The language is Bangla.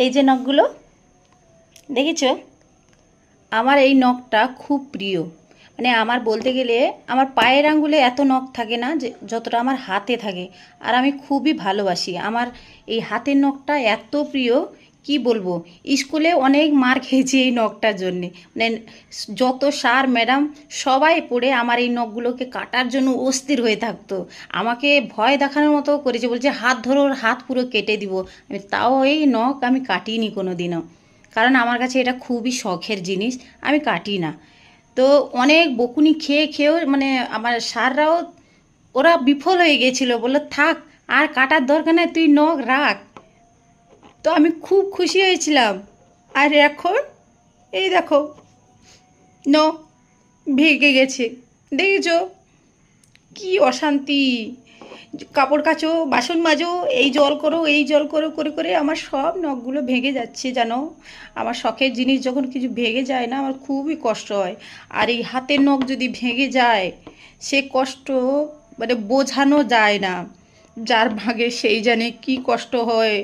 এই যে নখগুলো দেখেছো, আমার এই নখটা খুব প্রিয়। মানে আমার বলতে গেলে আমার পায়ের আঙ্গুলে এত নখ থাকে না যে যতটা আমার হাতে থাকে। আর আমি খুবই ভালোবাসি আমার এই হাতের নখটা, এত প্রিয় কি বলবো। স্কুলে অনেক মার খেয়েছি এই নখটার জন্যে। মানে যত স্যার ম্যাডাম সবাই পড়ে আমার এই নখগুলোকে কাটার জন্য অস্থির হয়ে থাকতো। আমাকে ভয় দেখানোর মতো করেছে, বলছে হাত ধরো, ওর হাত পুরো কেটে দিব। আমি তাও এই নখ আমি কাটিনি কোনো দিনও, কারণ আমার কাছে এটা খুবই শখের জিনিস। আমি কাটি না। তো অনেক বকুনি খেয়ে খেয়েও মানে আমার স্যাররাও ওরা বিফল হয়ে গেছিলো, বললো থাক আর কাটার দরকার নেই, তুই নখ রাখ। তো আমি খুব খুশি হয়েছিলাম। আর এখন এই দেখো নখ ভেঙে গেছে, দেখেছো কি অশান্তি। কাপড় কাচো, বাসন মাজো, এই জল করো, এই জল করো করে করে আমার সব নখগুলো ভেঙে যাচ্ছে জানো। আমার শখের জিনিস যখন কিছু ভেঙে যায় না, আমার খুবই কষ্ট হয়। আর এই হাতের নখ যদি ভেঙে যায়, সে কষ্ট মানে বোঝানো যায় না। যার ভাগে সেই জানে কি কষ্ট হয়।